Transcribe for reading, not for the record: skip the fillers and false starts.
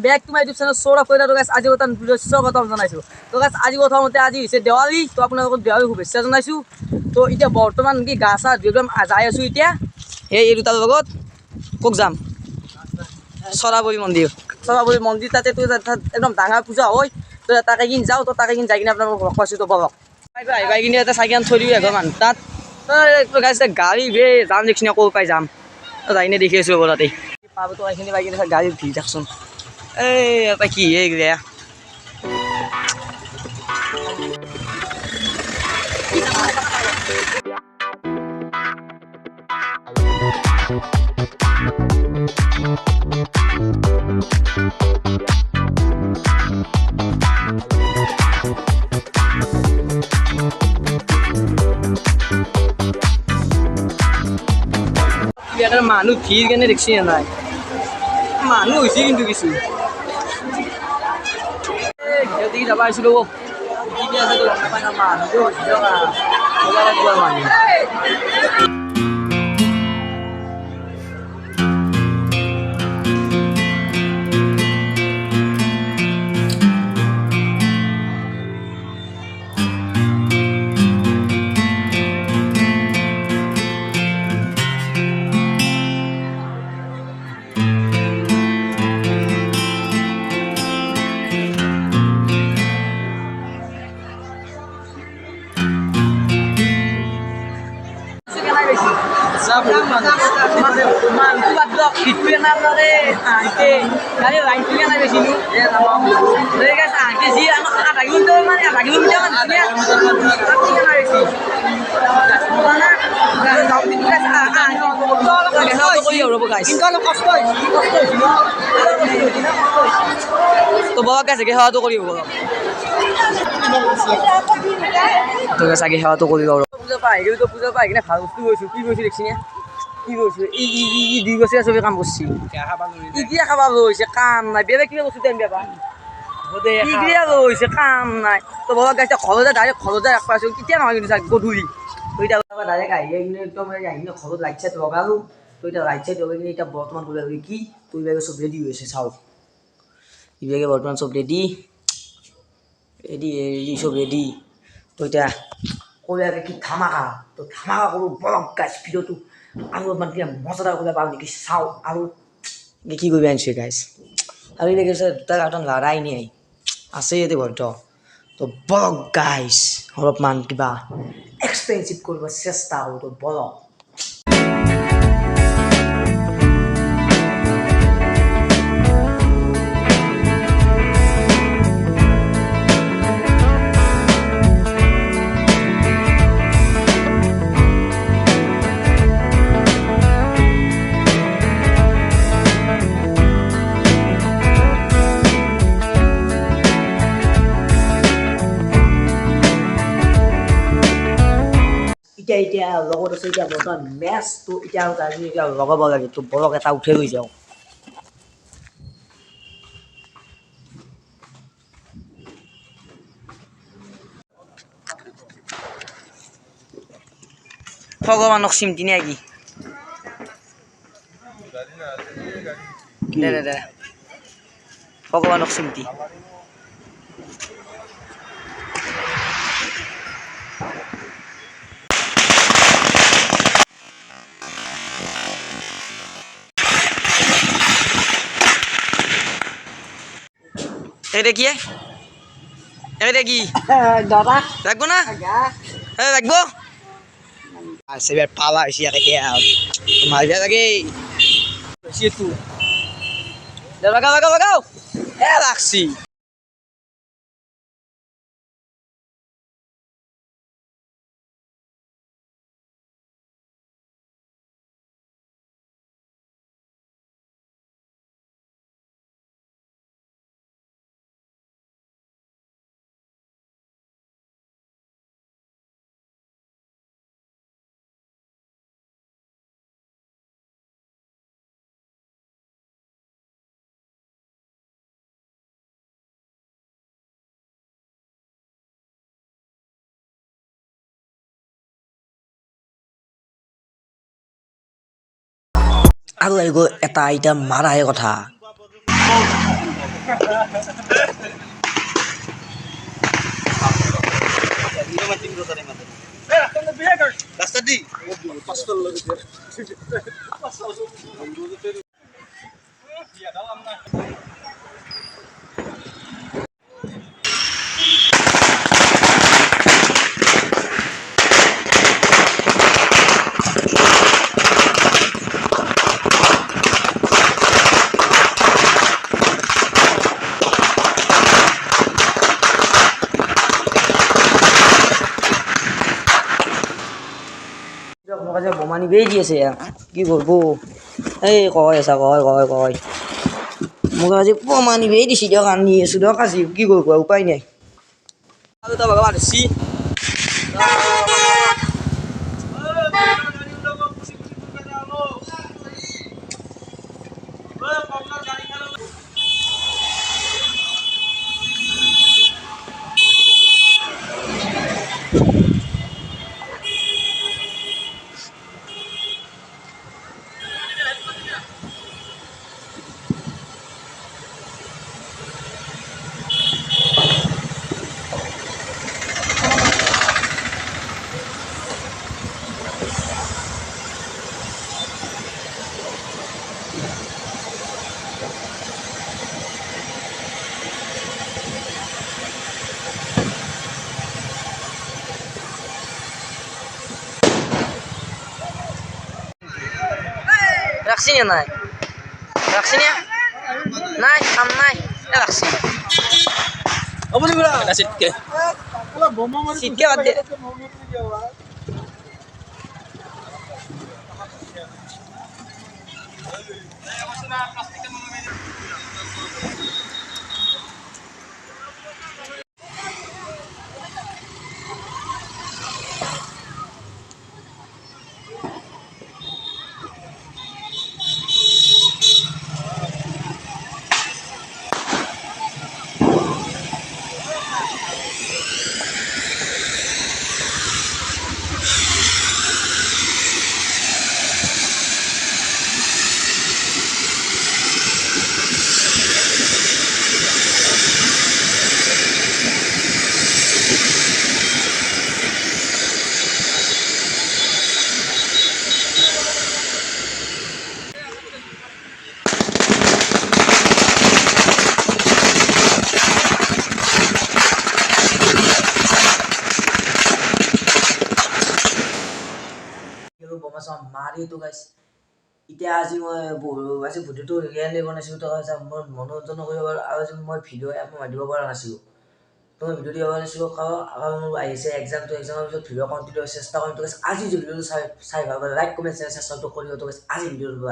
Back to my YouTube channel Sourav Kaita. তো guys আজি কথা স্বাগতম জনাইছোঁ। তো গাইছ আজি প্ৰথমতে আজি হৈছে দেৱালী। তো আপোনালোকক দেৱালী শুভেচ্ছা জনাইছোঁ। তো এতিয়া বৰ্তমান কি গা চা ধুই একদম যাই আছোঁ এতিয়া এই দুটাৰ লগত ক'ত যাম চৰাবৰী মন্দিৰ। চৰাবৰী মন্দিৰ তাতে তো একদম ডাঙৰ পূজা হয়। তো তাকে কিন যাওঁ। তো তাকে কিন যাই কিনে আপোনালোকক লগ পাইছোঁ। তো বলক আহিবাই কিনে এটা চাইকেল থৈ দিওঁ এঘৰ মানুহ তাত। গাইছ গাড়ী বে যাম দেখিনে ক'ৰ পাই যাম যাই কিনে দেখি আছোঁ তাতে পাব। তো এইখিনি বাই কিনে গাড়ী ভিৰ থাকচোন। এই কি এইগিলা মানুহ ভিৰ কেনে দেখছি নাই মানুহ হৈছে কিন্তু কিছু দেখি যাব আহিছিলোঁ মানুহ মানুহটো বাদ দিয়ক ইটোৱে নামৰে আহোঁতে গাড়ী লাইনটোৱে নাই বেছিনো আহোঁতে যি আমাক আধা কিলোমিটাৰ মানে আধা কিলোমিটাৰ মান তো বলক গাইছে সেৱাটো কৰিব বলক। তো চাগে সেৱাটো কৰিব পূজা পাই আহিলোঁ। তো পূজা পাই কিনে ভাল বস্তু গৈছোঁ। কি গৈছোঁ দেখছি নে কি কৈছোঁ ই 2 বছৰীয়া চবে কাম কৰিছে ইগিয়া খাব লৈছে কাম নাই বেলেগ কিবা বস্তু টাইম বেপা ইগিয়া লৈছে কাম নাই। তো বলক গাইছে ঘৰতে ডাইৰেক্ট ঘৰতে ৰাখ পাইছোঁ কেতিয়া নহয় কিন্তু গধূলি। তো এতিয়া ডাইৰেক্ট আহি কিনে একদম আহি কিনে ঘৰত লাইট চাইট লগালোঁ। তো এতিয়া লাইট চাইট লগাই কিনে এতিয়া বৰ্তমান গ'লে কি তো ইভাগে চব ৰেডি হৈ আছে চাওক। ইভাগে বৰ্তমান চব ৰেডি চব ৰেডি। তো এতিয়া ক'লে কি ধামাকা। তো ধামাকা কৰোঁ বলক গাইছ ভিডিঅ'টো আৰু অলপমান কিবা মজাদাৰ কৰিব পাৰোঁ নেকি চাওঁ। আৰু কি কৰিব আনিছোঁ গাইছ আৰু এই লাগিছে দুটা কাৰ্টন লৰাই নাই আছে ইয়াতে ঘৰত। তো বলক গাইছ অলপমান কিবা এক্সপেঞ্চিভ কৰিব চেষ্টা কৰোঁ। তো বলক এতিয়া লগত আছে এতিয়া বৰ্তমান মেচ। তো এতিয়া আৰু তাৰ এতিয়া লগাব লাগে। তো বলক এটা উঠে লৈ যাওঁ। ভগৱানক চিমটি নে কি দে দে ভগৱানক চিমটি এটা কি এটা কি ৰাখবো না ৰাখবো আচ্ছা এবাৰ পালা হয়েছি এতিয়া মাৰিয়া লাগে লাগাও লাগাও লাগাও ৰাখছি। আৰু আহিব এটা এতিয়া মাৰাহে কথা আপোনালোকে যে বোমা নিবেই দি আছে কি কৰিব এই কয় আছা কয় মোক আজি বোমা নিবেই দিছে দিয়ক আনি আছোঁ দিয়ক আজি কি কৰিব উপায় নাই আৰু তই ভগৱান চি ৰাখছি না নাই ৰাখছি না নাই কাম নাই ৰাখছি অবনি বড়া সিটকে সিটকে বাদ দে বোমা চাম মাৰিতো গাইছ এতিয়া আজি মই আজি ভিডিঅ'টো ৰিয়েলি বনাইছিলোঁ তো মই মনোৰঞ্জন কৰিব পাৰোঁ আৰু আজি মই ভিডিঅ' মই দিব পৰা নাছিলোঁ তো মই ভিডিঅ' দিব নাছিলোঁ কাৰণ মোৰ আহিছে এক্সামৰ পিছত ভিডিঅ' কণ্টিনিউ চেষ্টা কৰিম তো আজি ভিডিঅ'টো চাই ভাল লাইক কমেণ্ট শ্বেয়াৰ সাবস্ক্ৰাইব কৰিব তো আজি ভিডিঅ'টো